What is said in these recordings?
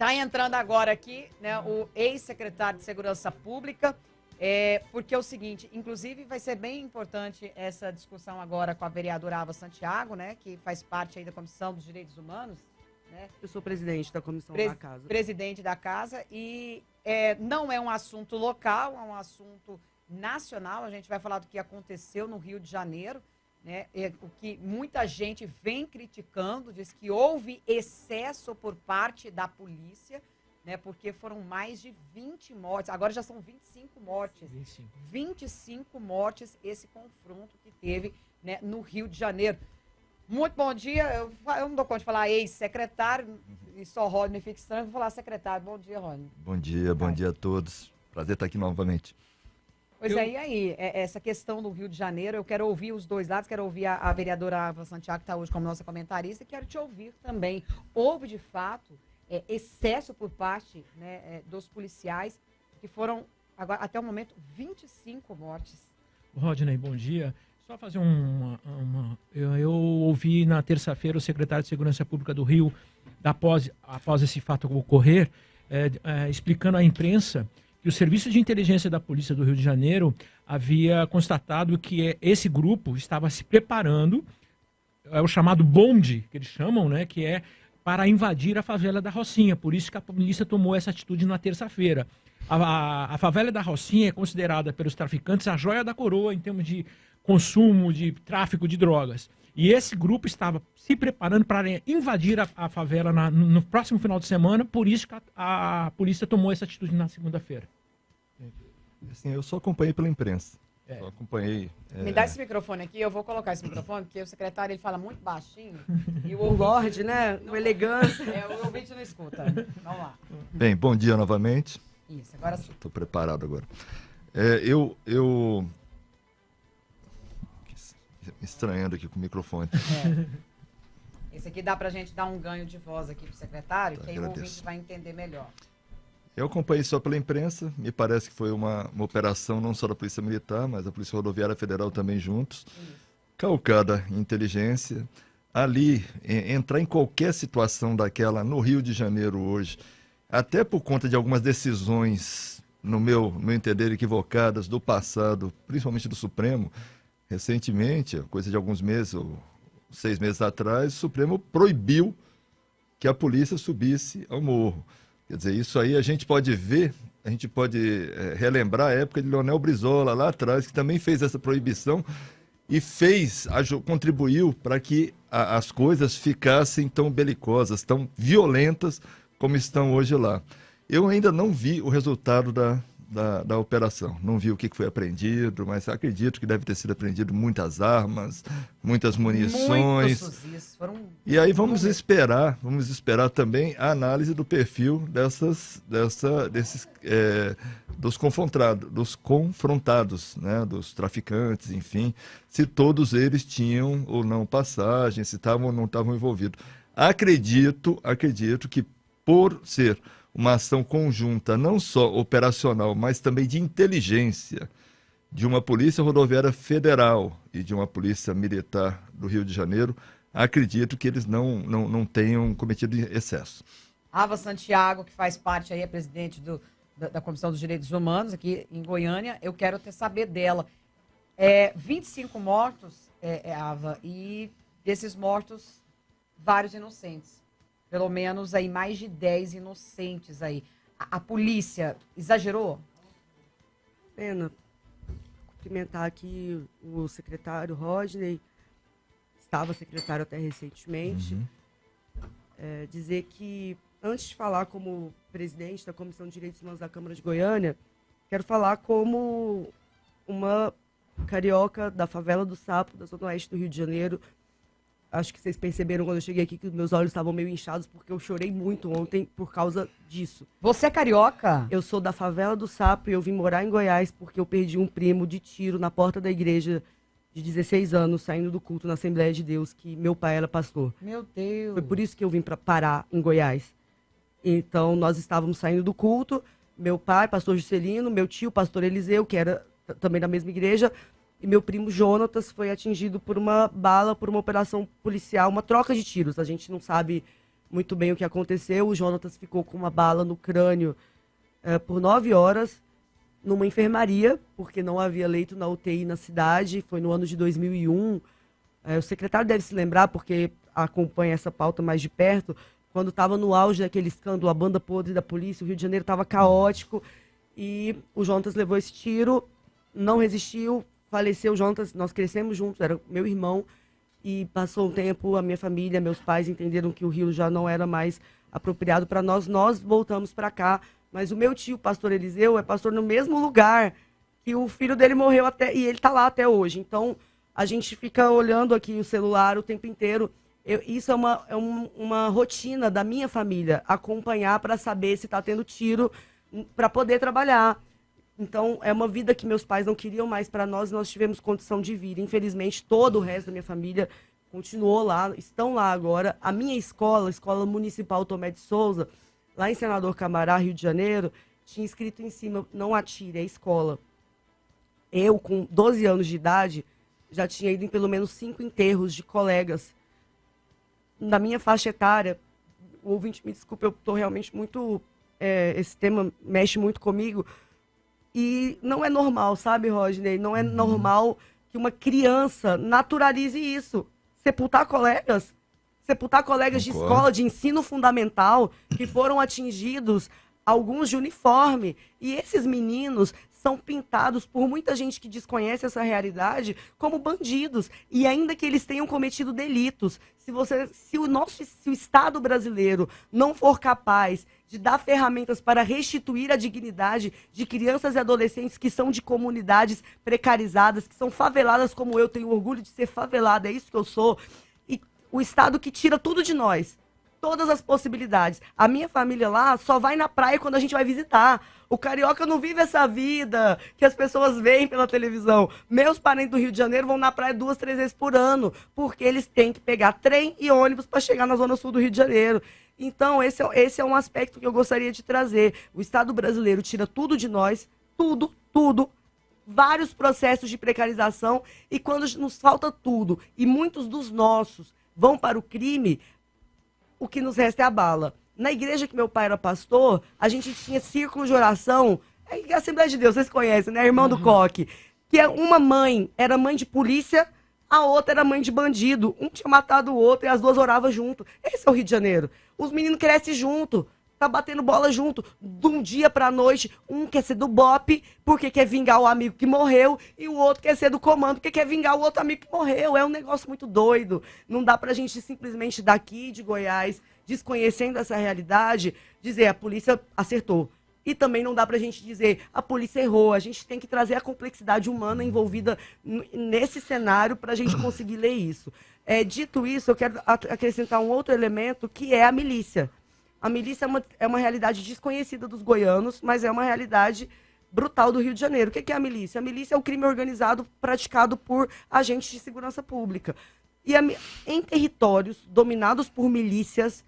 Tá entrando agora aqui, né, o ex-secretário de Segurança Pública, porque é o seguinte, inclusive vai ser bem importante essa discussão agora com a vereadora Ava Santiago, né, que faz parte aí da Comissão dos Direitos Humanos, né? Eu sou presidente da comissão da casa. Presidente da casa e não é um assunto local, é um assunto nacional. A gente vai falar do que aconteceu no Rio de Janeiro, né? O que muita gente vem criticando, diz que houve excesso por parte da polícia, né? Porque foram mais de 20 mortes, agora já são 25 mortes. 25 mortes esse confronto que teve, né, no Rio de Janeiro. Muito bom dia, eu não dou conta de falar ex-secretário, e só Rodney fica estranho, vou falar secretário. Bom dia, Rodney. Bom dia a todos. Prazer estar aqui novamente. Pois e aí, essa questão do Rio de Janeiro, eu quero ouvir os dois lados, quero ouvir a vereadora Ava Santiago, que está hoje como nossa comentarista, e quero te ouvir também. Houve, de fato, excesso por parte, né, dos policiais, que foram, agora, até o momento, 25 mortes. Rodney, bom dia. Só fazer eu ouvi na terça-feira o secretário de Segurança Pública do Rio, após esse fato ocorrer, explicando à imprensa que o Serviço de Inteligência da Polícia do Rio de Janeiro havia constatado que esse grupo estava se preparando, é o chamado bonde, que eles chamam, né, que é para invadir a favela da Rocinha. Por isso que a polícia tomou essa atitude na terça-feira. A favela da Rocinha é considerada pelos traficantes a joia da coroa em termos de consumo, de tráfico de drogas. E esse grupo estava se preparando para invadir a favela no próximo final de semana, por isso que a polícia tomou essa atitude na segunda-feira. Assim, eu só acompanhei pela imprensa. Só acompanhei. Me dá esse microfone aqui, eu vou colocar esse microfone, porque o secretário ele fala muito baixinho. E o Lorde, né? Uma elegância. O ouvinte não escuta. Vamos lá. Bem, bom dia novamente. Isso, agora sim. Estou preparado agora. Estranhando aqui com o microfone. Esse aqui dá pra gente dar um ganho de voz aqui pro secretário, que aí agradeço. o ouvinte vai entender melhor. Eu acompanhei só pela imprensa, me parece que foi uma operação não só da Polícia Militar, mas da Polícia Rodoviária Federal também juntos, calcada em inteligência. Ali, entrar em qualquer situação daquela no Rio de Janeiro hoje, até por conta de algumas decisões, no meu entender, equivocadas do passado, principalmente do Supremo, recentemente, coisa de alguns meses, ou 6 meses atrás, o Supremo proibiu que a polícia subisse ao morro. Quer dizer, isso aí a gente pode ver, a gente pode relembrar a época de Leonel Brizola, lá atrás, que também fez essa proibição e contribuiu para que as coisas ficassem tão belicosas, tão violentas como estão hoje lá. Eu ainda não vi o resultado da operação. Não vi o que foi apreendido, mas acredito que deve ter sido apreendido muitas armas, muitas munições. E aí vamos esperar também a análise do perfil dos confrontados, né, dos traficantes, enfim, se todos eles tinham ou não passagem, se estavam ou não estavam envolvidos. Acredito que por ser uma ação conjunta, não só operacional, mas também de inteligência, de uma Polícia Rodoviária Federal e de uma Polícia Militar do Rio de Janeiro, acredito que eles não tenham cometido excesso. Ava Santiago, que faz parte aí, é presidente da Comissão dos Direitos Humanos aqui em Goiânia, eu quero saber dela. 25 mortos, Ava, e desses mortos, vários inocentes. Pelo menos aí mais de 10 inocentes aí. A polícia exagerou? Pena cumprimentar aqui o secretário Rodney, estava secretário até recentemente. Dizer que, antes de falar como presidente da Comissão de Direitos Humanos da Câmara de Goiânia, quero falar como uma carioca da favela do Sapo, da Zona Oeste do Rio de Janeiro. Acho que vocês perceberam quando eu cheguei aqui que meus olhos estavam meio inchados porque eu chorei muito ontem por causa disso. Você é carioca? Eu sou da favela do Sapo e eu vim morar em Goiás porque eu perdi um primo de tiro na porta da igreja de 16 anos, saindo do culto na Assembleia de Deus, que meu pai era pastor. Meu Deus! Foi por isso que eu vim para parar em Goiás. Então, nós estávamos saindo do culto, meu pai, pastor Juscelino, meu tio, pastor Eliseu, que era também da mesma igreja, e meu primo Jonatas foi atingido por uma bala, por uma operação policial, uma troca de tiros. A gente não sabe muito bem o que aconteceu. O Jonatas ficou com uma bala no crânio por 9 horas numa enfermaria, porque não havia leito na UTI na cidade. Foi no ano de 2001. O secretário deve se lembrar, porque acompanha essa pauta mais de perto, quando estava no auge daquele escândalo, a banda podre da polícia, o Rio de Janeiro estava caótico, e o Jonatas levou esse tiro, não resistiu, faleceu. O Jonatas, nós crescemos juntos, era meu irmão, e passou um tempo, a minha família, meus pais entenderam que o Rio já não era mais apropriado para nós voltamos para cá, mas o meu tio, o pastor Eliseu, é pastor no mesmo lugar que o filho dele morreu e ele está lá até hoje. Então, a gente fica olhando aqui o celular o tempo inteiro. Isso é uma rotina da minha família, acompanhar para saber se está tendo tiro, para poder trabalhar. Então, é uma vida que meus pais não queriam mais para nós, e nós tivemos condição de vir. Infelizmente, todo o resto da minha família continuou lá, estão lá agora. A minha escola, a Escola Municipal Tomé de Souza, lá em Senador Camará, Rio de Janeiro, tinha escrito em cima, não atire, é escola. Eu, com 12 anos de idade, já tinha ido em pelo menos 5 enterros de colegas. Na minha faixa etária, o ouvinte me desculpe, eu estou realmente muito... esse tema mexe muito comigo. E não é normal, sabe, Rodney? Não é normal que uma criança naturalize isso. Sepultar colegas de escola, de ensino fundamental, que foram atingidos, alguns de uniforme. E esses meninos são pintados por muita gente que desconhece essa realidade como bandidos. E ainda que eles tenham cometido delitos, se o Estado brasileiro não for capaz de dar ferramentas para restituir a dignidade de crianças e adolescentes que são de comunidades precarizadas, que são faveladas como eu, tenho orgulho de ser favelada, é isso que eu sou, e o Estado que tira tudo de nós, todas as possibilidades. A minha família lá só vai na praia quando a gente vai visitar. O carioca não vive essa vida que as pessoas veem pela televisão. Meus parentes do Rio de Janeiro vão na praia 2, 3 vezes por ano, porque eles têm que pegar trem e ônibus para chegar na zona sul do Rio de Janeiro. Então, esse é um aspecto que eu gostaria de trazer. O Estado brasileiro tira tudo de nós, tudo, vários processos de precarização, e quando nos falta tudo, e muitos dos nossos vão para o crime, o que nos resta é a bala. Na igreja que meu pai era pastor, a gente tinha círculo de oração, a Assembleia de Deus, vocês conhecem, né? Irmã do Coque, que uma mãe era mãe de polícia, a outra era mãe de bandido. Um tinha matado o outro e as duas oravam junto. Esse é o Rio de Janeiro. Os meninos crescem junto, tá batendo bola junto. De um dia pra noite, um quer ser do BOPE porque quer vingar o amigo que morreu, e o outro quer ser do comando porque quer vingar o outro amigo que morreu. É um negócio muito doido. Não dá pra gente simplesmente daqui de Goiás, desconhecendo essa realidade, dizer a polícia acertou. E também não dá pra gente dizer a polícia errou. A gente tem que trazer a complexidade humana envolvida nesse cenário pra gente conseguir ler isso. Dito isso, eu quero acrescentar um outro elemento, que é a milícia. A milícia é uma realidade desconhecida dos goianos, mas é uma realidade brutal do Rio de Janeiro. O que é a milícia? A milícia é o crime organizado praticado por agentes de segurança pública. E em territórios dominados por milícias,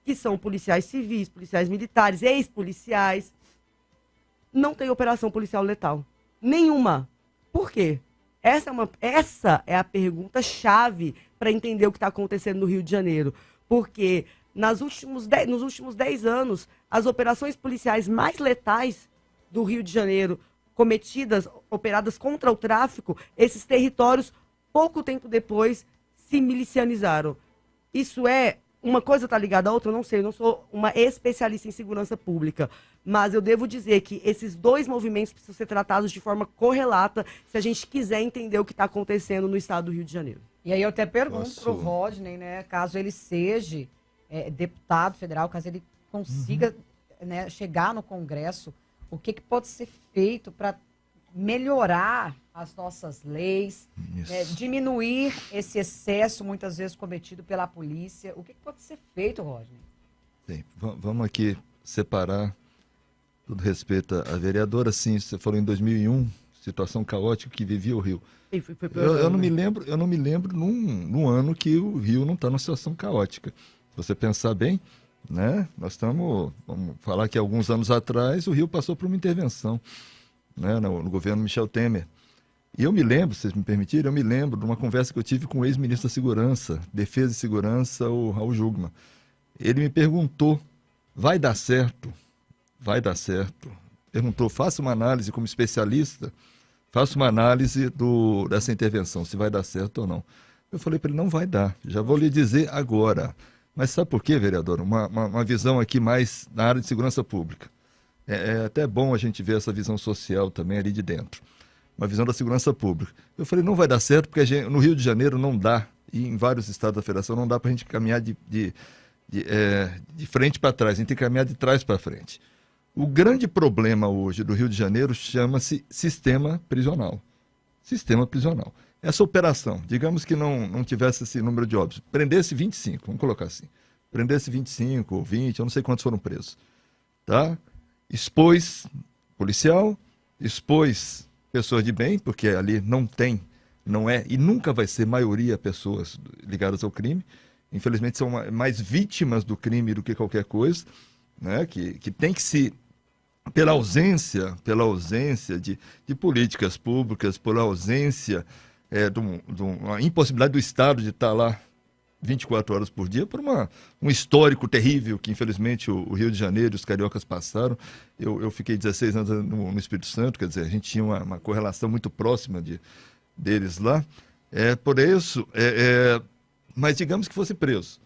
que são policiais civis, policiais militares, ex-policiais, não tem operação policial letal. Nenhuma. Por quê? Essa é a pergunta-chave para entender o que está acontecendo no Rio de Janeiro. Porque nos últimos 10 anos, as operações policiais mais letais do Rio de Janeiro, operadas contra o tráfico, esses territórios, pouco tempo depois, se milicianizaram. Isso uma coisa está ligada à outra, eu não sei, eu não sou uma especialista em segurança pública, mas eu devo dizer que esses dois movimentos precisam ser tratados de forma correlata se a gente quiser entender o que está acontecendo no estado do Rio de Janeiro. E aí eu até pergunto para o Rodney, né, caso ele seja deputado federal, caso ele consiga chegar no Congresso, o que pode ser feito para melhorar as nossas leis, diminuir esse excesso muitas vezes cometido pela polícia. O que pode ser feito, Rodney? Bem, vamos aqui separar, tudo respeito à vereadora, sim, você falou em 2001, situação caótica que vivia o Rio. Eu não me lembro num ano que o Rio não está numa situação caótica. Se você pensar bem, né, vamos falar que alguns anos atrás o Rio passou por uma intervenção, né, no governo Michel Temer. E eu me lembro, se vocês me permitirem, eu me lembro de uma conversa que eu tive com o ex-ministro da Segurança, Defesa e Segurança, o Raul Jungmann. ele me perguntou, vai dar certo? Vai dar certo? Perguntou, faça uma análise como especialista, faça uma análise dessa intervenção, se vai dar certo ou não. Eu falei para ele, não vai dar, já vou lhe dizer agora. Mas sabe por quê, vereador? Uma visão aqui mais na área de segurança pública. É até bom a gente ver essa visão social também ali de dentro. Uma visão da segurança pública. Eu falei, não vai dar certo porque no Rio de Janeiro não dá, e em vários estados da federação não dá para a gente caminhar de frente para trás, a gente tem que caminhar de trás para frente. O grande problema hoje do Rio de Janeiro chama-se sistema prisional. Sistema prisional. Essa operação, digamos que não tivesse esse número de óbitos, prendesse 25, vamos colocar assim, prendesse 25 ou 20, eu não sei quantos foram presos, tá? Expôs policial, expôs pessoas de bem, porque ali não é e nunca vai ser maioria pessoas ligadas ao crime, infelizmente são mais vítimas do crime do que qualquer coisa, né? Que tem que se... Pela ausência de políticas públicas, pela ausência de uma impossibilidade do Estado de estar lá 24 horas por dia, por um histórico terrível que, infelizmente, o Rio de Janeiro e os cariocas passaram. Eu fiquei 16 anos no Espírito Santo, quer dizer, a gente tinha uma correlação muito próxima deles lá. Por isso, mas digamos que fosse preso.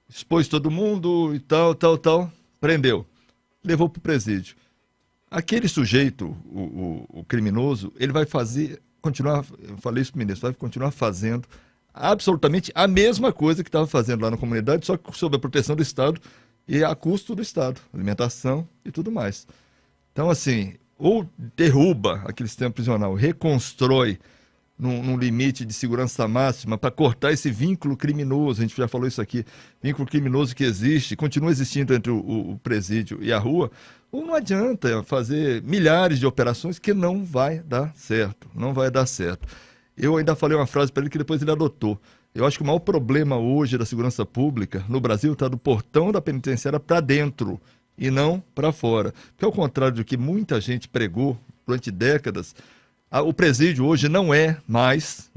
Expôs todo mundo e tal, prendeu, levou para o presídio. Aquele sujeito, o criminoso, ele vai continuar, eu falei isso para o ministro, vai continuar fazendo absolutamente a mesma coisa que estava fazendo lá na comunidade, só que sob a proteção do Estado e a custo do Estado, alimentação e tudo mais. Então, assim, ou derruba aquele sistema prisional, reconstrói num limite de segurança máxima para cortar esse vínculo criminoso, a gente já falou isso aqui, vínculo criminoso que existe, continua existindo entre o presídio e a rua, ou não adianta fazer milhares de operações que não vai dar certo, não vai dar certo. Eu ainda falei uma frase para ele que depois ele adotou. Eu acho que o maior problema hoje da segurança pública no Brasil está do portão da penitenciária para dentro e não para fora. Porque ao contrário do que muita gente pregou durante décadas, o presídio hoje não é mais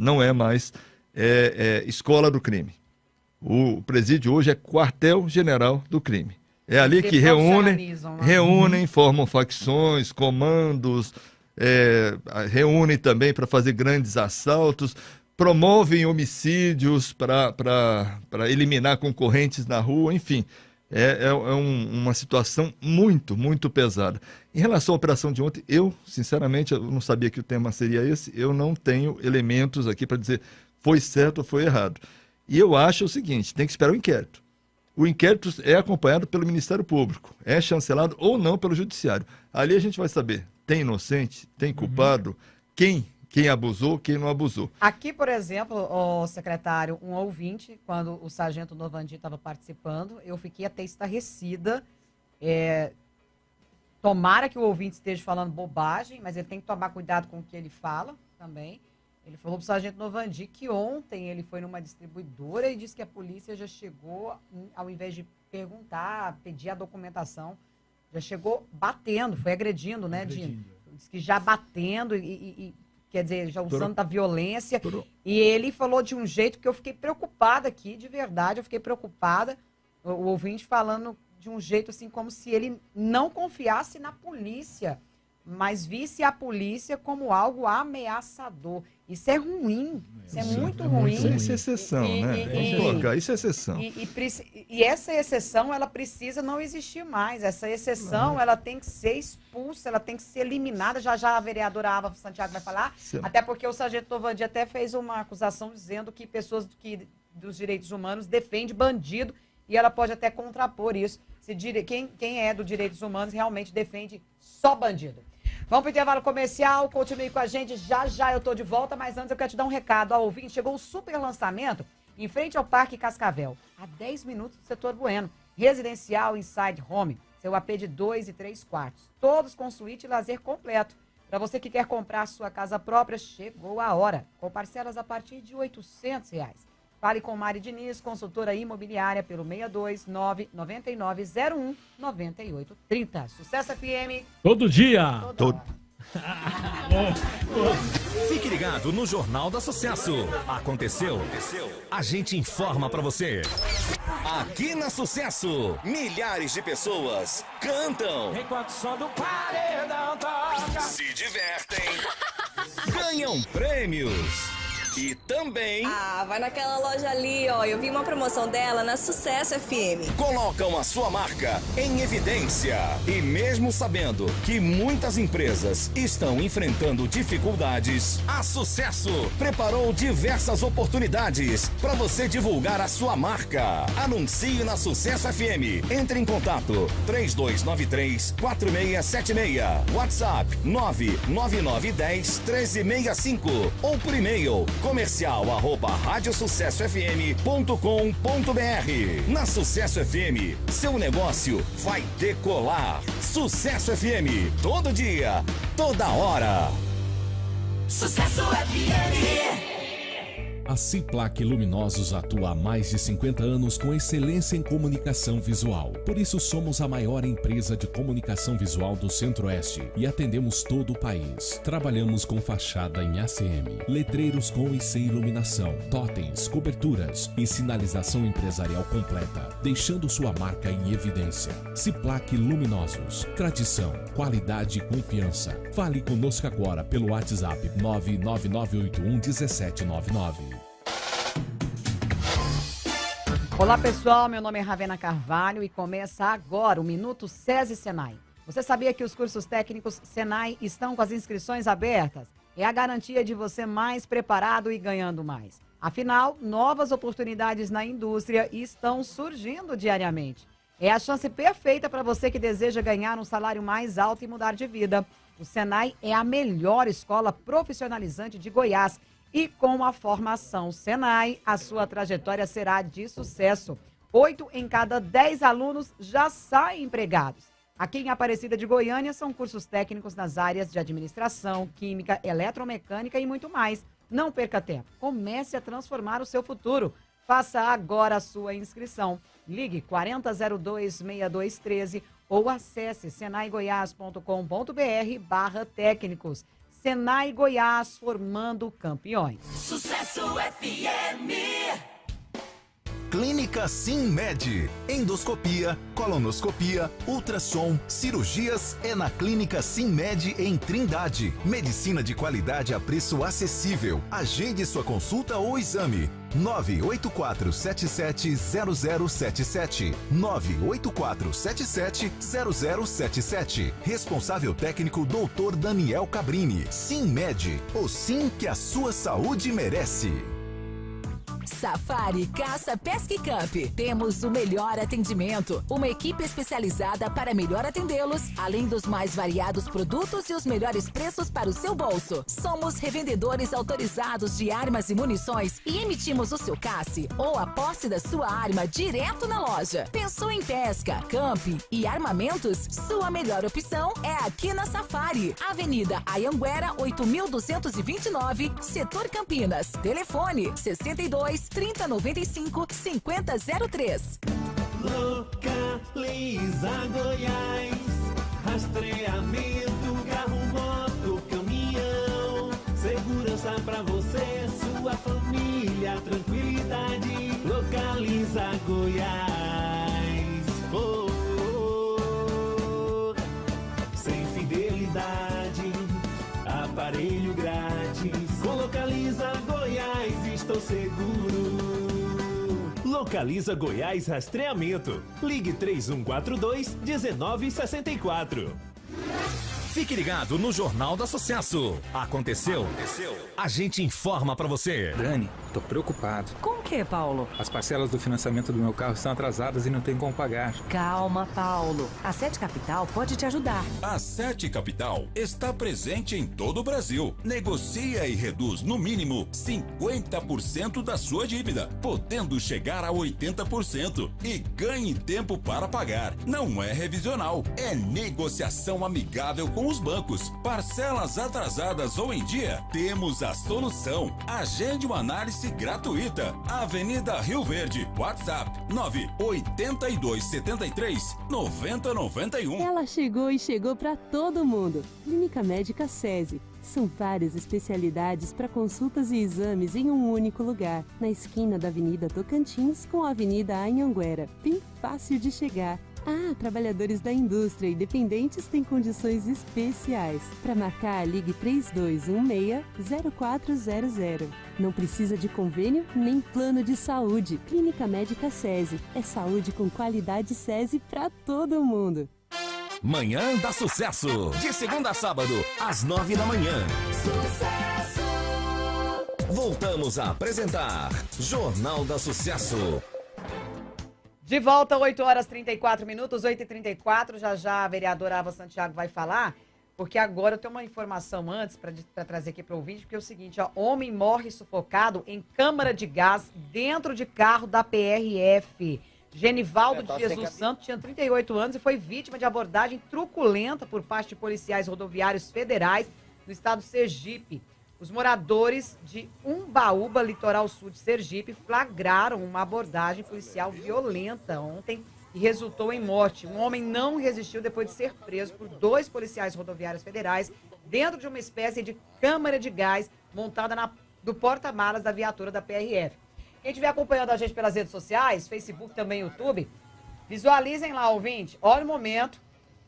escola do crime. O presídio hoje é quartel-general do crime. É ali que reúnem, formam facções, comandos, reúnem também para fazer grandes assaltos, promovem homicídios para eliminar concorrentes na rua, enfim. Uma situação muito, muito pesada. Em relação à operação de ontem, sinceramente, eu não sabia que o tema seria esse, eu não tenho elementos aqui para dizer foi certo ou foi errado. E eu acho o seguinte, tem que esperar o inquérito. O inquérito é acompanhado pelo Ministério Público, é chancelado ou não pelo Judiciário. Ali a gente vai saber, tem inocente, tem culpado, quem abusou, quem não abusou. Aqui, por exemplo, secretário, um ouvinte, quando o sargento Novandi estava participando, eu fiquei até estarrecida. Tomara que o ouvinte esteja falando bobagem, mas ele tem que tomar cuidado com o que ele fala também. Ele falou para o sargento Novandi que ontem ele foi numa distribuidora e disse que a polícia já chegou, ao invés de perguntar, pedir a documentação, já chegou batendo, foi agredindo, né, Dino? Disse que já batendo e quer dizer, já usando da violência. E ele falou de um jeito que eu fiquei preocupada aqui, de verdade, eu fiquei preocupada. O ouvinte falando de um jeito assim, como se ele não confiasse na polícia, mas visse a polícia como algo ameaçador. Isso é ruim, isso é muito ruim. Isso é exceção, né? Vamos colocar, isso é exceção. E essa exceção, ela precisa não existir mais. Essa exceção, ela tem que ser expulsa, ela tem que ser eliminada. Já a vereadora Ava Santiago vai falar, até porque o sargento Novandi até fez uma acusação dizendo que pessoas dos direitos humanos defendem bandido, e ela pode até contrapor isso. Quem é dos direitos humanos realmente defende só bandido. Vamos para o intervalo comercial, continue com a gente, já eu tô de volta, mas antes eu quero te dar um recado. Ao ouvinte, chegou o super lançamento em frente ao Parque Cascavel, a 10 minutos do setor Bueno, residencial Inside Home, seu AP de 2 e 3 quartos, todos com suíte e lazer completo. Para você que quer comprar sua casa própria, chegou a hora, com parcelas a partir de R$ 800. Fale com Mari Diniz, consultora imobiliária, pelo 629-9901-9830. Sucesso FM. Todo dia. Todo. Fique ligado no Jornal do Sucesso. Aconteceu? A gente informa pra você. Aqui na Sucesso, milhares de pessoas cantam, enquanto o som do paredão toca, se divertem, ganham prêmios. E também vai naquela loja ali, ó. Eu vi uma promoção dela na Sucesso FM. colocam a sua marca em evidência. E mesmo sabendo que muitas empresas estão enfrentando dificuldades, a Sucesso preparou diversas oportunidades para você divulgar a sua marca. Anuncie na Sucesso FM. Entre em contato 3293-4676, WhatsApp 99910-1365 ou por e-mail comercial@radiosucessofm.com.br. Na Sucesso FM, seu negócio vai decolar. Sucesso FM, todo dia, toda hora. Sucesso FM. A Ciplac Luminosos atua há mais de 50 anos com excelência em comunicação visual. Por isso somos a maior empresa de comunicação visual do Centro-Oeste e atendemos todo o país. Trabalhamos com fachada em ACM, letreiros com e sem iluminação, totens, coberturas e sinalização empresarial completa, deixando sua marca em evidência. Ciplac Luminosos, tradição, qualidade e confiança. Fale conosco agora pelo WhatsApp 999811799. Olá pessoal, meu nome é Ravena Carvalho e começa agora o Minuto SESI Senai. Você sabia que os cursos técnicos Senai estão com as inscrições abertas? É a garantia de você mais preparado e ganhando mais. Afinal, novas oportunidades na indústria estão surgindo diariamente. É a chance perfeita para você que deseja ganhar um salário mais alto e mudar de vida. O Senai é a melhor escola profissionalizante de Goiás. E com a formação Senai, a sua trajetória será de sucesso. 8 em cada 10 alunos já saem empregados. Aqui em Aparecida de Goiânia, são cursos técnicos nas áreas de administração, química, eletromecânica e muito mais. Não perca tempo. Comece a transformar o seu futuro. Faça agora a sua inscrição. Ligue 4002-6213 ou acesse senaigoias.com.br/técnicos. Senai Goiás, formando campeões. Sucesso FM. Clínica SimMed. Endoscopia, colonoscopia, ultrassom, cirurgias é na Clínica SimMed em Trindade. Medicina de qualidade a preço acessível. Agende sua consulta ou exame. 984770077. 984770077. Responsável técnico Dr. Daniel Cabrini. SimMed, o sim que a sua saúde merece. Safari Caça Pesca e Camp. Temos o melhor atendimento, uma equipe especializada para melhor atendê-los, além dos mais variados produtos e os melhores preços para o seu bolso. Somos revendedores autorizados de armas e munições e emitimos o seu casse ou a posse da sua arma direto na loja. Pensou em pesca, camping e armamentos? Sua melhor opção é aqui na Safari, Avenida Anhanguera 8229, Setor Campinas. Telefone 62-3095-5003. Localiza Goiás, rastreamento, carro, moto, caminhão, segurança pra você, sua família, tranquilidade. Localiza Goiás, sem fidelidade, aparelho grátis. Com Localiza Goiás estou seguro. Localiza Goiás Rastreamento. Ligue 3142-1964. Fique ligado no Jornal do Sucesso. Aconteceu? A gente informa pra você. Dani, tô preocupado. Com o que, Paulo? As parcelas do financiamento do meu carro estão atrasadas e não tenho como pagar. Calma, Paulo. A Sete Capital pode te ajudar. A Sete Capital está presente em todo o Brasil. Negocia e reduz no mínimo 50% da sua dívida, podendo chegar a 80%. E ganhe tempo para pagar. Não é revisional, é negociação amigável com os bancos. Parcelas atrasadas ou em dia, temos a solução. Agende uma análise frete gratuita. Avenida Rio Verde, WhatsApp 98273-9091. Ela chegou e chegou para todo mundo. Clínica Médica SESI. São várias especialidades para consultas e exames em um único lugar. Na esquina da Avenida Tocantins com a Avenida Anhanguera. Bem fácil de chegar. Ah, trabalhadores da indústria e dependentes têm condições especiais. Para marcar, ligue 3216-0400. Não precisa de convênio nem plano de saúde. Clínica Médica SESI. É saúde com qualidade SESI para todo mundo. Manhã da Sucesso. De segunda a sábado, às 9 da manhã. Sucesso! Voltamos a apresentar Jornal da Sucesso. De volta, 8 horas 34 minutos, 8h34. Já a vereadora Ava Santiago vai falar, porque agora eu tenho uma informação antes para trazer aqui para o ouvinte, porque é o seguinte, ó, homem morre sufocado em câmara de gás dentro de carro da PRF. Genivaldo de Jesus Santos tinha 38 anos e foi vítima de abordagem truculenta por parte de policiais rodoviários federais no estado do Sergipe. Os moradores de Umbaúba, litoral sul de Sergipe, flagraram uma abordagem policial violenta ontem e resultou em morte. Um homem não resistiu depois de ser preso por 2 policiais rodoviários federais dentro de uma espécie de câmara de gás montada do porta-malas da viatura da PRF. Quem estiver acompanhando a gente pelas redes sociais, Facebook, também YouTube, visualizem lá, ouvinte, olha o momento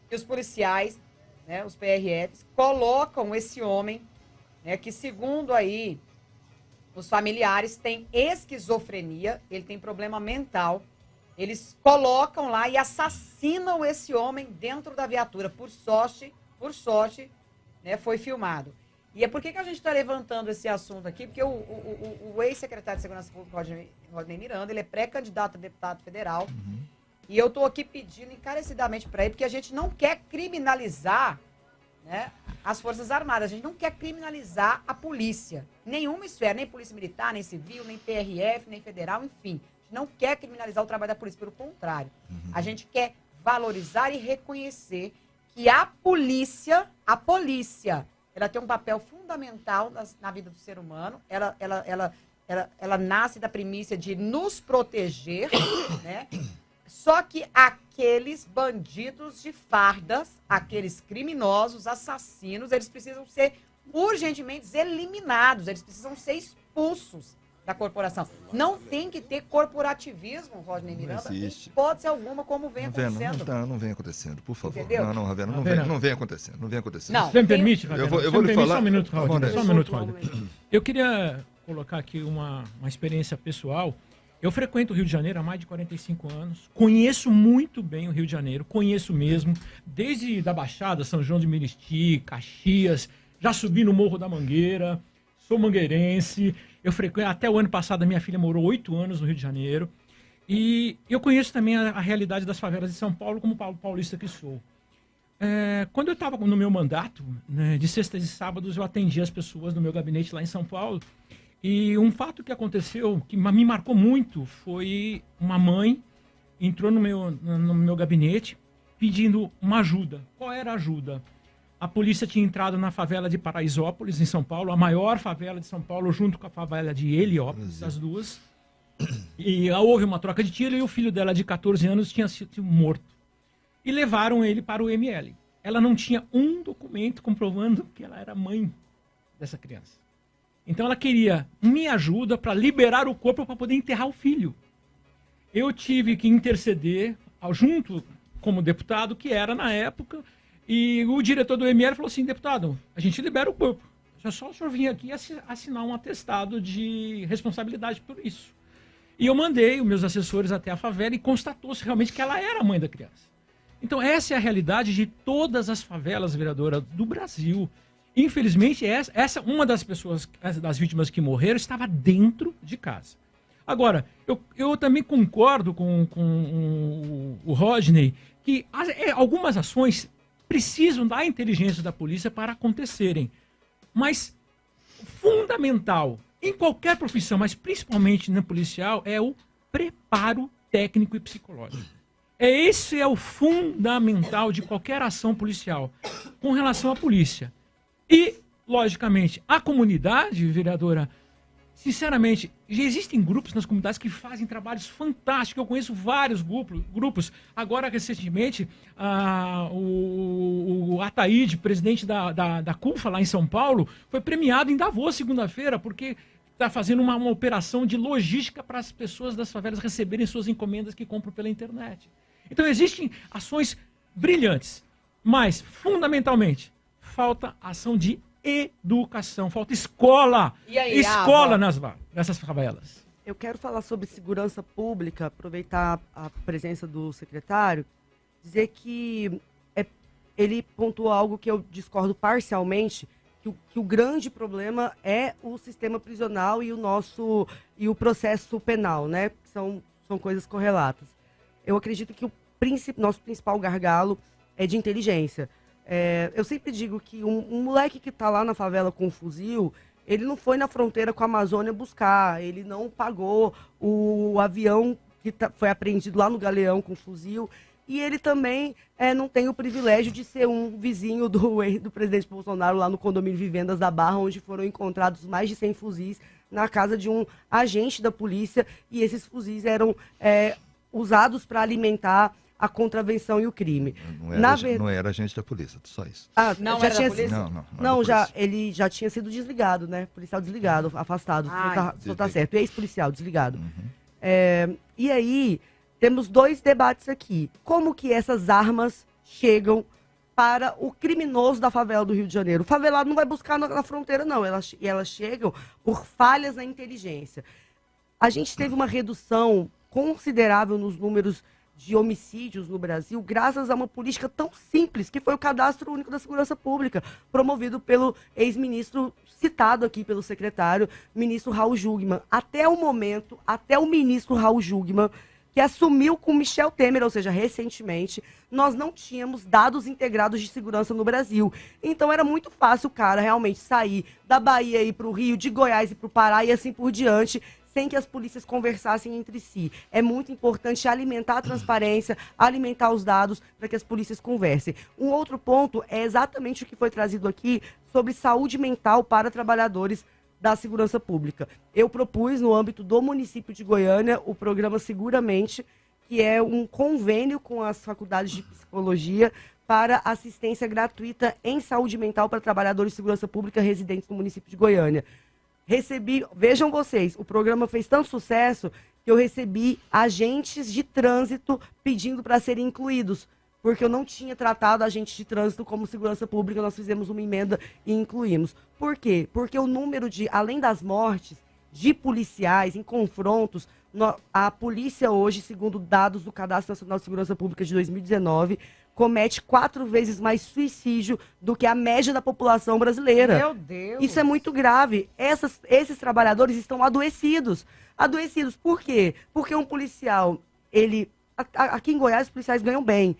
que os policiais, né, os PRFs, colocam esse homem, né, que segundo aí os familiares tem esquizofrenia, ele tem problema mental, eles colocam lá e assassinam esse homem dentro da viatura. Por sorte, né, foi filmado. E é por que a gente está levantando esse assunto aqui? Porque o ex-secretário de Segurança Pública, Rodney Miranda, ele é pré-candidato a deputado federal. E eu estou aqui pedindo encarecidamente para ele, porque a gente não quer criminalizar, né, as Forças Armadas. A gente não quer criminalizar a polícia. Nenhuma esfera, nem polícia militar, nem civil, nem PRF, nem federal, enfim. A gente não quer criminalizar o trabalho da polícia, pelo contrário. A gente quer valorizar e reconhecer que a polícia, ela tem um papel fundamental na vida do ser humano. Ela nasce da primícia de nos proteger, né? Só que aqueles bandidos de fardas, aqueles criminosos, assassinos, eles precisam ser urgentemente eliminados, eles precisam ser expulsos da corporação. Não tem que ter corporativismo, Rodney Miranda, em hipótese alguma, como vem acontecendo. Não vem acontecendo, por favor. Entendeu? Não, Ravena, não vem acontecendo. Não, você me permite, Ravena? Eu vou lhe falar. Só um minuto, Ravena. Eu queria colocar aqui uma experiência pessoal. Eu frequento o Rio de Janeiro há mais de 45 anos, conheço muito bem o Rio de Janeiro, conheço mesmo, desde da Baixada, São João de Meriti, Caxias, já subi no Morro da Mangueira, sou mangueirense, eu frequento, até o ano passado a minha filha morou 8 anos no Rio de Janeiro, e eu conheço também a realidade das favelas de São Paulo, como paulista que sou. Quando eu estava no meu mandato, né, de sextas e sábados, eu atendia as pessoas no meu gabinete lá em São Paulo. E um fato que aconteceu, que me marcou muito, foi uma mãe entrou no meu gabinete pedindo uma ajuda. Qual era a ajuda? A polícia tinha entrado na favela de Paraisópolis, em São Paulo, a maior favela de São Paulo, junto com a favela de Heliópolis, as duas. E houve uma troca de tiro e o filho dela, de 14 anos, tinha sido morto. E levaram ele para o ML. Ela não tinha um documento comprovando que ela era mãe dessa criança. Então ela queria minha ajuda para liberar o corpo para poder enterrar o filho. Eu tive que interceder junto como deputado, que era na época, e o diretor do ML falou assim: deputado, a gente libera o corpo. Só o senhor vir aqui assinar um atestado de responsabilidade por isso. E eu mandei os meus assessores até a favela e constatou-se realmente que ela era a mãe da criança. Então essa é a realidade de todas as favelas, vereadora, do Brasil. Infelizmente, essa uma das pessoas, das vítimas que morreram, estava dentro de casa. Agora, eu também concordo com o Rodney que algumas ações precisam da inteligência da polícia para acontecerem. Mas fundamental, em qualquer profissão, mas principalmente na policial, é o preparo técnico e psicológico. Esse é o fundamental de qualquer ação policial com relação à polícia. E, logicamente, a comunidade, vereadora, sinceramente, já existem grupos nas comunidades que fazem trabalhos fantásticos. Eu conheço vários grupos. Agora, recentemente, o Ataíde, presidente da CUFA lá em São Paulo, foi premiado em Davos segunda-feira, porque está fazendo uma operação de logística para as pessoas das favelas receberem suas encomendas que compram pela internet. Então, existem ações brilhantes, mas, fundamentalmente, falta ação de educação, falta escola. E aí, escola nessas favelas. Eu quero falar sobre segurança pública, aproveitar a presença do secretário, dizer que ele pontuou algo que eu discordo parcialmente, que o grande problema é o sistema prisional e o processo penal, né? São coisas correlatas. Eu acredito que nosso principal gargalo é de inteligência. Eu sempre digo que um moleque que está lá na favela com um fuzil, ele não foi na fronteira com a Amazônia buscar, ele não pagou o avião que foi apreendido lá no Galeão com fuzil, e ele também não tem o privilégio de ser um vizinho do presidente Bolsonaro lá no condomínio Vivendas da Barra, onde foram encontrados mais de 100 fuzis na casa de um agente da polícia, e esses fuzis eram usados para alimentar a contravenção e o crime. Não era agente da polícia, só isso. Não era da polícia? Não, ele já tinha sido desligado, né? Policial desligado, afastado. Só tá certo. Ex-policial, desligado. E aí, temos dois debates aqui. Como que essas armas chegam para o criminoso da favela do Rio de Janeiro? O favelado não vai buscar na fronteira, não. Elas chegam por falhas na inteligência. A gente teve uma redução considerável nos números de homicídios no Brasil, graças a uma política tão simples, que foi o Cadastro Único da Segurança Pública, promovido pelo ex-ministro, citado aqui pelo secretário, ministro Raul Jungmann. Até o ministro Raul Jungmann, que assumiu com Michel Temer, ou seja, recentemente, nós não tínhamos dados integrados de segurança no Brasil. Então era muito fácil o cara realmente sair da Bahia e ir para o Rio, de Goiás e para o Pará e assim por diante, sem que as polícias conversassem entre si. É muito importante alimentar a transparência, alimentar os dados para que as polícias conversem. Um outro ponto é exatamente o que foi trazido aqui sobre saúde mental para trabalhadores da segurança pública. Eu propus, no âmbito do município de Goiânia, o programa Seguramente, que é um convênio com as faculdades de psicologia para assistência gratuita em saúde mental para trabalhadores de segurança pública residentes no município de Goiânia. Vejam vocês, o programa fez tanto sucesso que eu recebi agentes de trânsito pedindo para serem incluídos, porque eu não tinha tratado agentes de trânsito como segurança pública, nós fizemos uma emenda e incluímos. Por quê? Porque o número além das mortes, de policiais em confrontos, a polícia hoje, segundo dados do Cadastro Nacional de Segurança Pública de 2019, comete 4 vezes mais suicídio do que a média da população brasileira. Meu Deus! Isso é muito grave. Esses trabalhadores estão adoecidos. Adoecidos por quê? Porque um policial, aqui em Goiás, os policiais ganham bem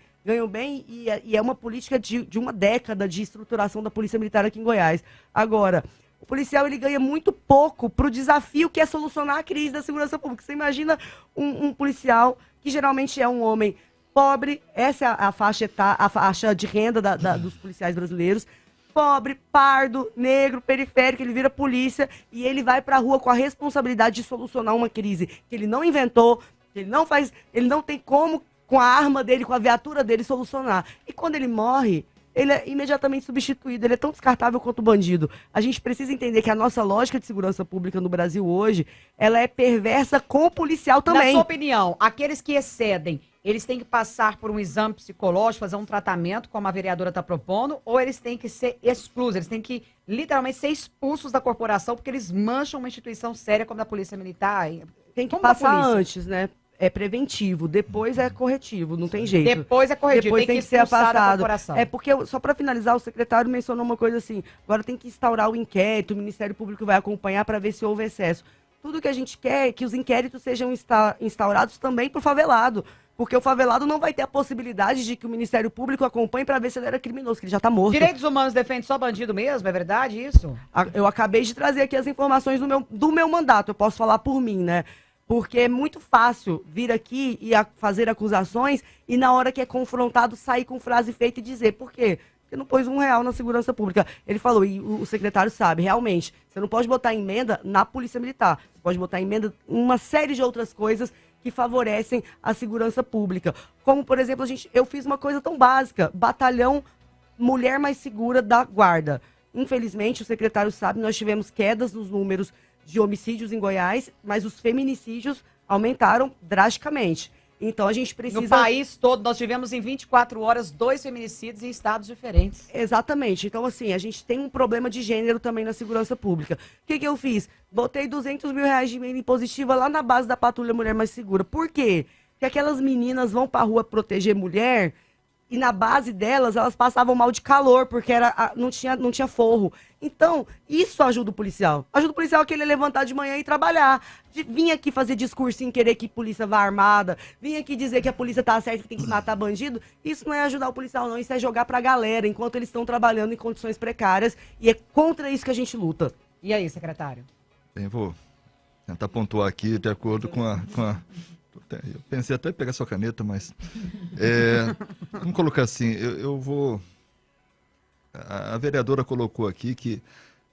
e é uma política de uma década de estruturação da Polícia Militar aqui em Goiás. Agora, o policial ele ganha muito pouco para o desafio que é solucionar a crise da segurança pública. Você imagina um policial que geralmente é um homem pobre, essa é a faixa de renda dos policiais brasileiros, pobre, pardo, negro, periférico, ele vira polícia e ele vai para a rua com a responsabilidade de solucionar uma crise que ele não inventou, que ele não tem como, com a arma dele, com a viatura dele, solucionar. E quando ele morre, ele é imediatamente substituído, ele é tão descartável quanto o bandido. A gente precisa entender que a nossa lógica de segurança pública no Brasil hoje, ela é perversa com o policial também. Na sua opinião, aqueles que excedem, eles têm que passar por um exame psicológico, fazer um tratamento, como a vereadora está propondo, ou eles têm que ser exclusos, eles têm que literalmente ser expulsos da corporação, porque eles mancham uma instituição séria como a Polícia Militar? Tem que passar antes, né? É preventivo, depois é corretivo, não tem jeito. Depois é corretivo, depois tem que ser afastado da corporação. É porque, só para finalizar, o secretário mencionou uma coisa assim, agora tem que instaurar o inquérito, o Ministério Público vai acompanhar para ver se houve excesso. Tudo que a gente quer é que os inquéritos sejam instaurados também para o favelado, porque o favelado não vai ter a possibilidade de que o Ministério Público acompanhe para ver se ele era criminoso, que ele já está morto. Direitos humanos defende só bandido mesmo? É verdade isso? Eu acabei de trazer aqui as informações do meu mandato, eu posso falar por mim, né? Porque é muito fácil vir aqui e fazer acusações e na hora que é confrontado sair com frase feita e dizer. Por quê? porque não pôs R$1 na segurança pública. Ele falou, e o secretário sabe, realmente, você não pode botar emenda na Polícia Militar. Você pode botar emenda em uma série de outras coisas que favorecem a segurança pública. Como, por exemplo, eu fiz uma coisa tão básica, batalhão Mulher Mais Segura da Guarda. Infelizmente, o secretário sabe, nós tivemos quedas nos números de homicídios em Goiás, mas os feminicídios aumentaram drasticamente. Então, a gente precisa... No país todo, nós tivemos em 24 horas 2 feminicídios em estados diferentes. Exatamente. Então, assim, a gente tem um problema de gênero também na segurança pública. O que eu fiz? Botei R$200 mil de emenda impositiva lá na base da Patrulha Mulher Mais Segura. Por quê? Porque aquelas meninas vão pra rua proteger mulher e na base delas, elas passavam mal de calor, porque não tinha forro. Então, isso ajuda o policial. Ajuda o policial que ele levantar de manhã e trabalhar. Vir aqui fazer discurso sem querer que a polícia vá armada. Vir aqui dizer que a polícia tá certa, que tem que matar bandido. Isso não é ajudar o policial, não. Isso é jogar pra galera, enquanto eles estão trabalhando em condições precárias. E é contra isso que a gente luta. E aí, secretário? Bem, vou tentar pontuar aqui de acordo com a... Eu pensei até em pegar sua caneta, mas... vamos colocar assim, eu vou... A vereadora colocou aqui que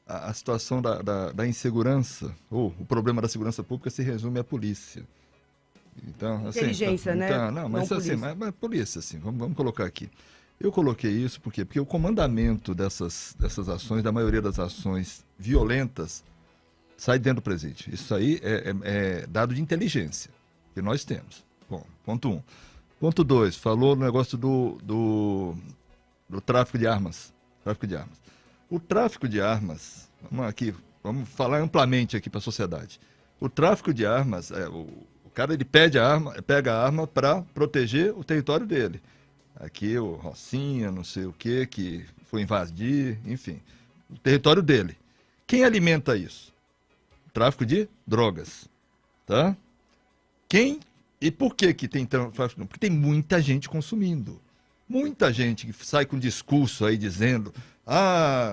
a situação da insegurança, ou o problema da segurança pública se resume à polícia. Então, assim, inteligência, né? Não, mas assim, mas polícia, assim, vamos colocar aqui. Eu coloquei isso por quê? Porque o comandamento dessas ações, da maioria das ações violentas, sai dentro do presídio. Isso aí é dado de inteligência que nós temos. Bom, ponto 1. Ponto 2, falou no negócio do tráfico de armas. O tráfico de armas, vamos falar amplamente aqui para a sociedade. O tráfico de armas, o cara ele pega a arma para proteger o território dele. Aqui o Rocinha, não sei o que foi invadir, enfim, o território dele. Quem alimenta isso? O tráfico de drogas, tá? E por que tem tráfico? Porque tem muita gente consumindo. Muita gente que sai com discurso aí dizendo,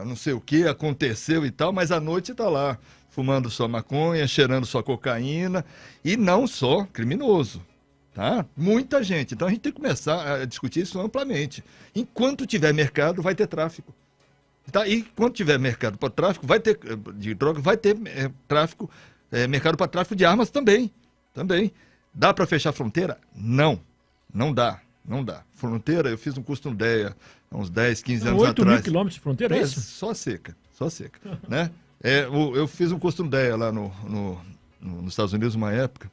não sei o que aconteceu e tal, mas à noite está lá, fumando sua maconha, cheirando sua cocaína, e não só criminoso, tá? Muita gente. Então a gente tem que começar a discutir isso amplamente. Enquanto tiver mercado, vai ter tráfico. Tá? E quando tiver mercado para tráfico, vai ter de droga, vai ter tráfico, mercado para tráfico de armas também. Dá para fechar a fronteira? Não dá. Fronteira, eu fiz um curso no DEA há uns 10, 15 anos atrás. 8 mil quilômetros de fronteira, é isso? Só seca, né? Eu fiz um curso no DEA lá nos Estados Unidos uma época,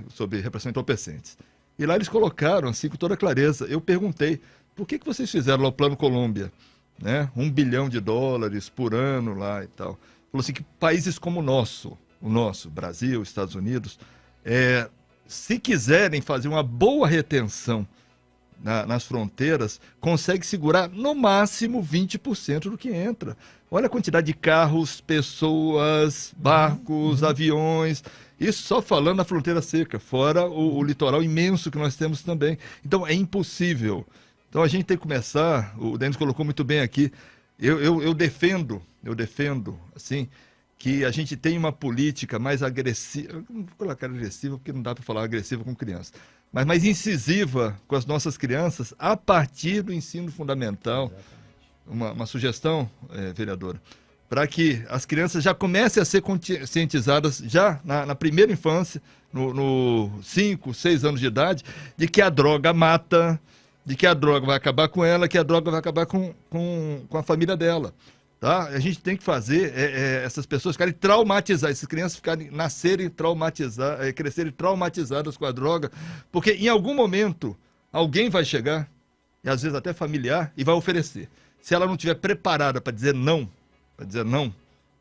sobre repressão entorpecentes. E lá eles colocaram, assim, com toda clareza, eu perguntei, por que vocês fizeram lá o Plano Colômbia? Né? $1 bilhão por ano lá e tal. Falou assim, que países como o nosso, Brasil, Estados Unidos, se quiserem fazer uma boa retenção nas fronteiras, consegue segurar no máximo 20% do que entra. Olha a quantidade de carros, pessoas, barcos, aviões, isso só falando na fronteira seca, fora o litoral imenso que nós temos também. Então é impossível. Então a gente tem que começar, o Denis colocou muito bem aqui, eu defendo, assim, que a gente tem uma política mais agressiva, não vou colocar agressiva porque não dá para falar agressiva com criança, mas mais incisiva com as nossas crianças a partir do ensino fundamental. Uma sugestão, vereadora, para que as crianças já comecem a ser conscientizadas já na primeira infância, no 5, 6 anos de idade, de que a droga mata, de que a droga vai acabar com ela, que a droga vai acabar com a família dela. Tá? A gente tem que fazer essas pessoas ficarem traumatizadas, essas crianças nascerem traumatizadas, crescerem traumatizadas com a droga, porque em algum momento alguém vai chegar, e às vezes até familiar, e vai oferecer. Se ela não estiver preparada para dizer não,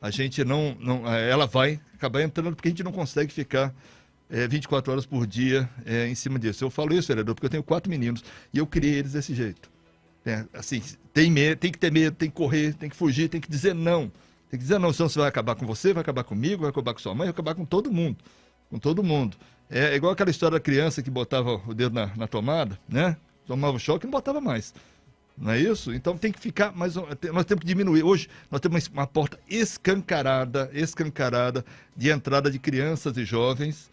a gente ela vai acabar entrando, porque a gente não consegue ficar 24 horas por dia em cima disso. Eu falo isso, vereador, porque eu tenho 4 meninos e eu criei eles desse jeito. Assim, tem que ter medo, tem que correr, tem que fugir, tem que dizer não. Tem que dizer não, senão você vai acabar com você, vai acabar comigo, vai acabar com sua mãe, vai acabar com todo mundo. Com todo mundo. É igual aquela história da criança que botava o dedo na tomada, né? Tomava um choque e não botava mais. Não é isso? Então tem que ficar, mas nós temos que diminuir. Hoje nós temos uma porta escancarada de entrada de crianças e jovens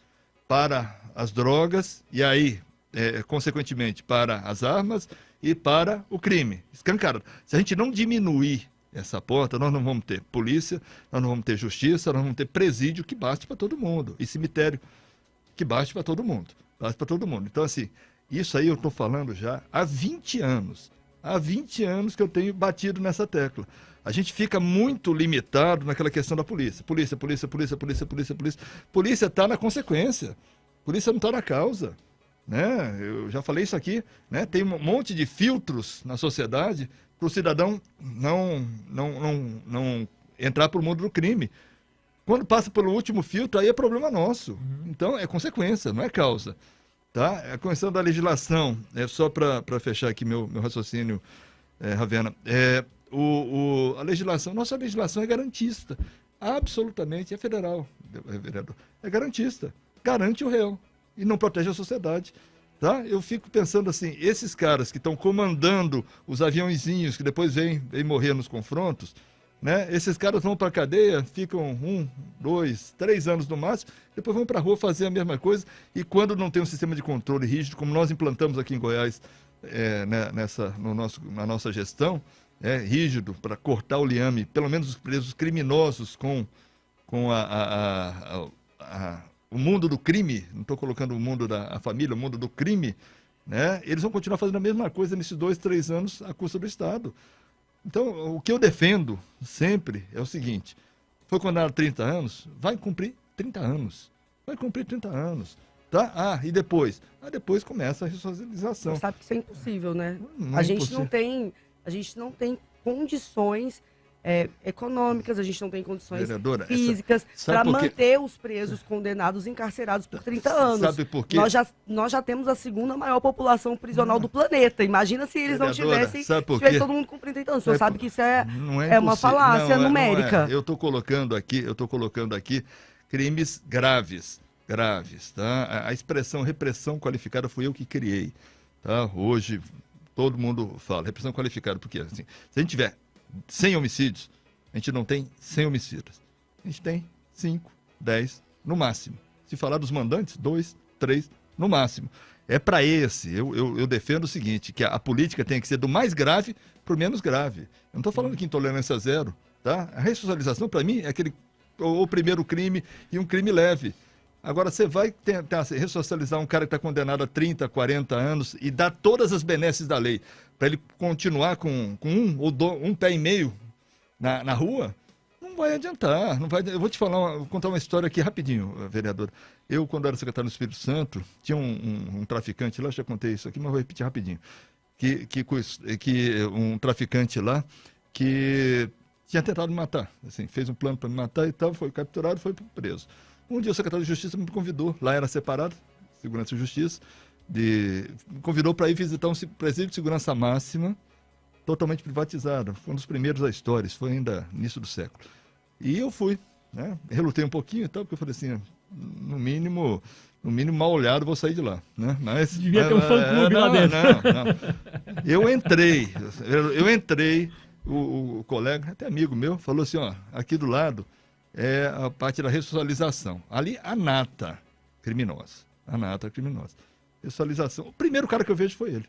para as drogas, e aí consequentemente, para as armas e para o crime. Escancarado. Se a gente não diminuir essa porta, nós não vamos ter polícia, nós não vamos ter justiça, nós não vamos ter presídio que baste para todo mundo, e cemitério que baste para todo mundo. Baste para todo mundo. Então, assim, isso aí eu estou falando já há 20 anos. Há 20 anos que eu tenho batido nessa tecla. A gente fica muito limitado naquela questão da polícia. Polícia. Polícia está na consequência. Polícia não está na causa. Né? Eu já falei isso aqui. Né? Tem um monte de filtros na sociedade para o cidadão não entrar para o mundo do crime. Quando passa pelo último filtro, aí é problema nosso. Então, é consequência, não é causa. Tá? A questão da legislação, só para fechar aqui meu raciocínio, Ravena, a legislação, nossa legislação é garantista, absolutamente, é federal, vereador, é garantista, garante o réu e não protege a sociedade. Tá? Eu fico pensando assim, esses caras que estão comandando os aviãozinhos que depois vêm morrer nos confrontos, né? Esses caras vão para a cadeia, ficam 1, 2, 3 anos no máximo, depois vão para a rua fazer a mesma coisa, e quando não tem um sistema de controle rígido, como nós implantamos aqui em Goiás, na nossa gestão, rígido, para cortar o liame, pelo menos os presos criminosos com o mundo do crime, não estou colocando o mundo da família, o mundo do crime, né? Eles vão continuar fazendo a mesma coisa nesses 2, 3 anos à custa do Estado. Então, o que eu defendo sempre é o seguinte: foi condenado 30 anos, vai cumprir 30 anos. Vai cumprir 30 anos. Tá? E depois? Depois começa a ressocialização. Você sabe que isso é impossível, né? Não a é gente impossível. a gente não tem condições econômicas, a gente não tem condições Vereadora, físicas para manter os presos condenados encarcerados por 30 anos. Sabe por quê? Nós já temos a segunda maior população prisional do planeta. Imagina se eles não tivessem todo mundo com 30 anos. Você sabe que isso é uma falácia numérica. Eu estou colocando aqui crimes graves, tá? A expressão repressão qualificada foi eu que criei, tá? Hoje todo mundo fala repressão qualificada, porque assim, se a gente tiver 100 homicídios, a gente não tem 100 homicidas. A gente tem 5, 10 no máximo. Se falar dos mandantes, 2, 3 no máximo. É para esse. Eu defendo o seguinte, que a política tem que ser do mais grave para o menos grave. Eu não estou falando que intolerância zero. Tá? A ressocialização, para mim, é o primeiro crime e um crime leve. Agora, você vai tentar ressocializar um cara que está condenado a 30, 40 anos e dar todas as benesses da lei para ele continuar com um pé e meio na rua, não vai adiantar. Eu vou contar uma história aqui rapidinho, vereador. Eu, quando era secretário do Espírito Santo, tinha um traficante lá, já contei isso aqui, mas vou repetir rapidinho, que um traficante lá que tinha tentado me matar, assim, fez um plano para me matar e tal, foi capturado, foi preso. Um dia o secretário de Justiça me convidou, lá era separado, Segurança e Justiça, me convidou para ir visitar um presídio de segurança máxima, totalmente privatizado. Foi um dos primeiros da história, isso foi ainda início do século. E eu fui, né? Relutei um pouquinho e tal, porque eu falei assim, no mínimo mal olhado, vou sair de lá, né? Mas devia ter um fã-clube lá dentro. Não. Eu entrei, o colega, até amigo meu, falou assim, aqui do lado é a parte da ressocialização. Ali, a nata criminosa. Ressocialização. O primeiro cara que eu vejo foi ele.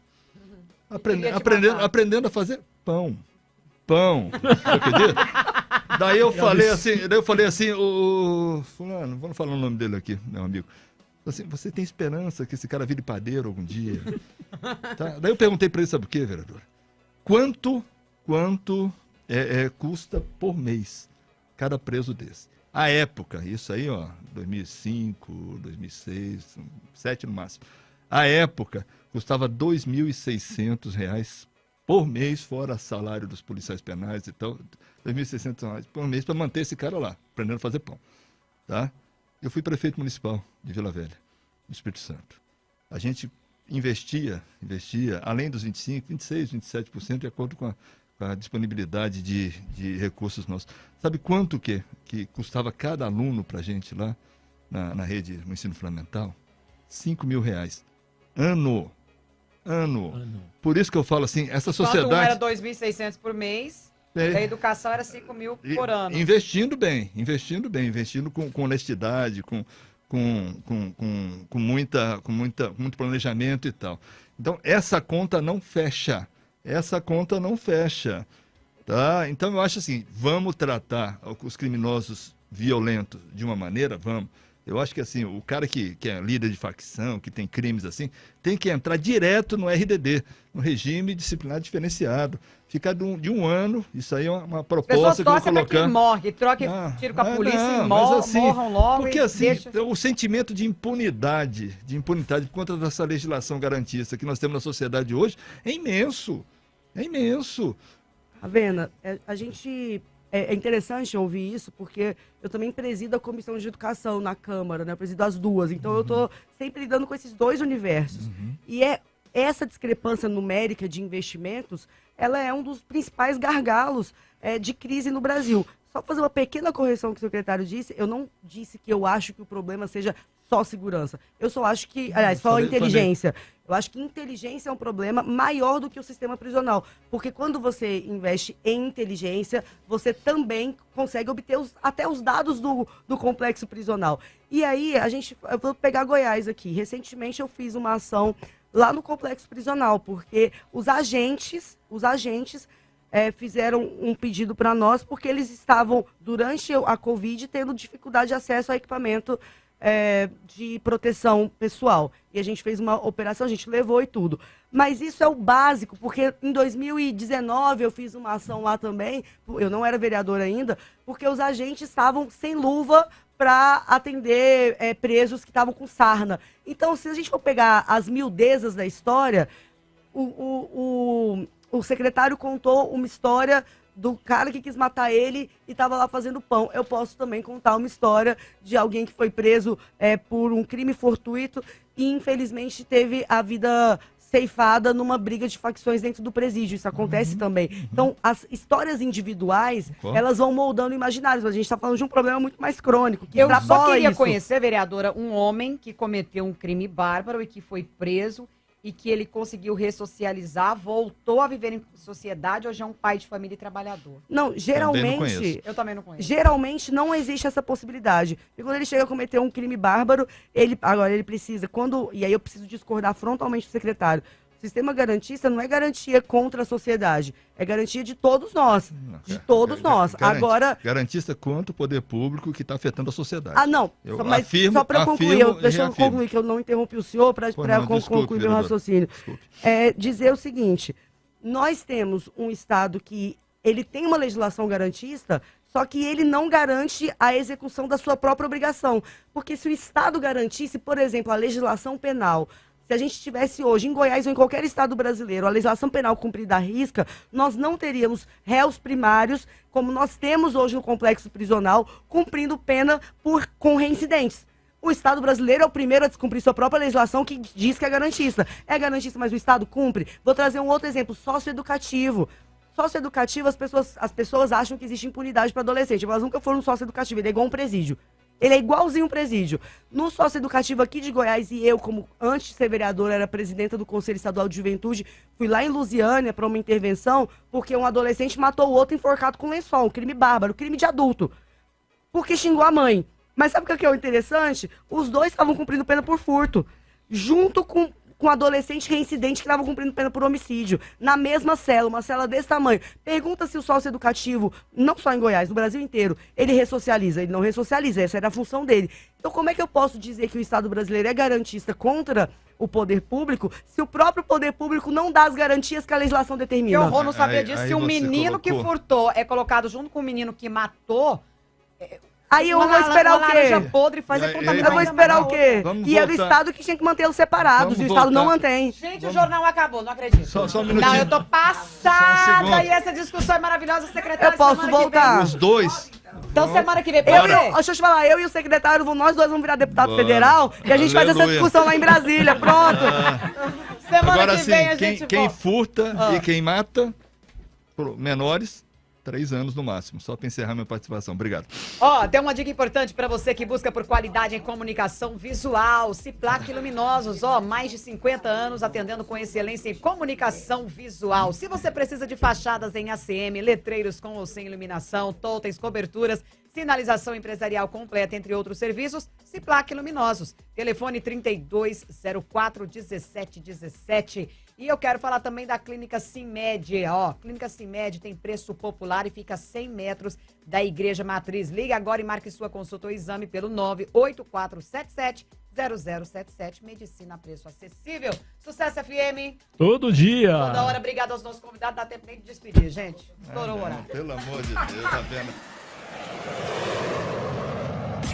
Aprendendo a fazer pão. Você acredita? Daí eu falei assim, o fulano, vamos falar o nome dele aqui, meu amigo. Assim, você tem esperança que esse cara vire padeiro algum dia? Tá? Daí eu perguntei para ele, sabe o quê, vereador? Quanto custa por mês cada preso desse? À época, isso aí, 2005, 2006, 2007 no máximo. À época, custava R$ 2.600 por mês, fora salário dos policiais penais e tal. R$ 2.600 por mês para manter esse cara lá, aprendendo a fazer pão. Tá? Eu fui prefeito municipal de Vila Velha, no Espírito Santo. A gente investia, além dos 25%, 26%, 27%, de acordo com a disponibilidade de recursos nossos. Sabe quanto que custava cada aluno para a gente lá na rede, no ensino fundamental? R$ 5.000. Ano. Por isso que eu falo assim, essa sociedade... Quanto era 2.600 por mês, a educação era 5.000 por ano. Investindo com honestidade, com com muito planejamento e tal. Então, essa conta não fecha. Tá? Então, eu acho assim, vamos tratar os criminosos violentos de uma maneira, vamos. Eu acho que assim, o cara que é líder de facção, que tem crimes assim, tem que entrar direto no RDD, no regime disciplinar diferenciado. Ficar de um ano, isso aí é uma proposta que eu vou colocar. Que morre, troca tiro com a polícia e morram logo. Porque assim, o sentimento de impunidade por conta dessa legislação garantista que nós temos na sociedade hoje é imenso. Ravena, é interessante ouvir isso, porque eu também presido a Comissão de Educação na Câmara, né? Eu presido as duas. Então, eu estou sempre lidando com esses dois universos. E essa discrepância numérica de investimentos, ela é um dos principais gargalos de crise no Brasil. Só fazer uma pequena correção que o secretário disse, eu não disse que eu acho que o problema seja só segurança. Eu só acho que, aliás, só inteligência. Eu acho que inteligência é um problema maior do que o sistema prisional. Porque quando você investe em inteligência, você também consegue obter até os dados do complexo prisional. E aí, eu vou pegar Goiás aqui. Recentemente eu fiz uma ação lá no complexo prisional, porque os agentes fizeram um pedido para nós, porque eles estavam, durante a Covid, tendo dificuldade de acesso a equipamento de proteção pessoal. E a gente fez uma operação, a gente levou e tudo. Mas isso é o básico, porque em 2019 eu fiz uma ação lá também, eu não era vereadora ainda, porque os agentes estavam sem luva para atender presos que estavam com sarna. Então, se a gente for pegar as miudezas da história, o secretário contou uma história do cara que quis matar ele e estava lá fazendo pão. Eu posso também contar uma história de alguém que foi preso por um crime fortuito e, infelizmente, teve a vida ceifada numa briga de facções dentro do presídio. Isso acontece também. Então, as histórias individuais, elas vão moldando imaginários. A gente está falando de um problema muito mais crônico. Que eu só queria conhecer, vereadora, um homem que cometeu um crime bárbaro e que foi preso e que ele conseguiu ressocializar, voltou a viver em sociedade, hoje é um pai de família e trabalhador. Não, geralmente... Eu também não conheço. Geralmente não existe essa possibilidade. E quando ele chega a cometer um crime bárbaro, ele precisa, e aí eu preciso discordar frontalmente do secretário, o sistema garantista não é garantia contra a sociedade, é garantia de todos nós. De todos nós. Agora... Garantista contra o poder público que está afetando a sociedade. Mas só para concluir, deixa eu concluir, que eu não interrompi o senhor para concluir meu raciocínio. Dizer o seguinte, nós temos um Estado que ele tem uma legislação garantista, só que ele não garante a execução da sua própria obrigação. Porque se o Estado garantisse, por exemplo, a legislação penal, se a gente tivesse hoje em Goiás ou em qualquer estado brasileiro a legislação penal cumprida à risca, nós não teríamos réus primários, como nós temos hoje no complexo prisional, cumprindo pena com reincidentes. O Estado brasileiro é o primeiro a descumprir sua própria legislação que diz que é garantista. É garantista, mas o Estado cumpre? Vou trazer um outro exemplo, socioeducativo. Socioeducativo, as pessoas acham que existe impunidade para adolescente, mas elas nunca foram no socioeducativo, ele é igual um presídio. Ele é igualzinho um presídio. No socioeducativo aqui de Goiás, e eu, como antes de ser vereadora, era presidenta do Conselho Estadual de Juventude, fui lá em Lusiânia para uma intervenção, porque um adolescente matou o outro enforcado com lençol, um crime bárbaro, crime de adulto, porque xingou a mãe. Mas sabe o que é o interessante? Os dois estavam cumprindo pena por furto, junto com um adolescente reincidente que estava cumprindo pena por homicídio, na mesma cela, uma cela desse tamanho. Pergunta se o socioeducativo, não só em Goiás, no Brasil inteiro, ele ressocializa. Ele não ressocializa, essa era a função dele. Então, como é que eu posso dizer que o Estado brasileiro é garantista contra o poder público, se o próprio poder público não dá as garantias que a legislação determina? Que horror não saber disso. Se o menino que furtou é colocado junto com o menino que matou... Aí eu vou esperar o quê? Podre faz a contaminação. Eu vou esperar o quê? E é do Estado que tinha que mantê-los separados. E o Estado não mantém. Gente, o jornal acabou, não acredito. Só um minutinho. Não, eu tô passada. E essa discussão é maravilhosa, secretário. Eu posso voltar? Os dois. Então, semana que vem, deixa eu te falar, eu e o secretário, nós dois vamos virar deputado federal e a gente faz essa discussão lá em Brasília. Pronto. Semana Agora que sim, vem a gente quem furta e quem mata, menores... 3 anos no máximo, só para encerrar minha participação. Obrigado. Tem uma dica importante para você que busca por qualidade em comunicação visual. Ciplac Luminosos, mais de 50 anos atendendo com excelência em comunicação visual. Se você precisa de fachadas em ACM, letreiros com ou sem iluminação, totens, coberturas, sinalização empresarial completa, entre outros serviços, Ciplac Luminosos. Telefone 3204-1717. E eu quero falar também da Clínica Simed. Ó, Clínica Simed tem preço popular e fica a 100 metros da Igreja Matriz. Ligue agora e marque sua consulta ou exame pelo 98477-0077. Medicina a preço acessível. Sucesso FM. Todo dia. Toda hora. Obrigado aos nossos convidados. Dá tempo nem de despedir, gente. Estourou o horário. Pelo amor de Deus, tá vendo?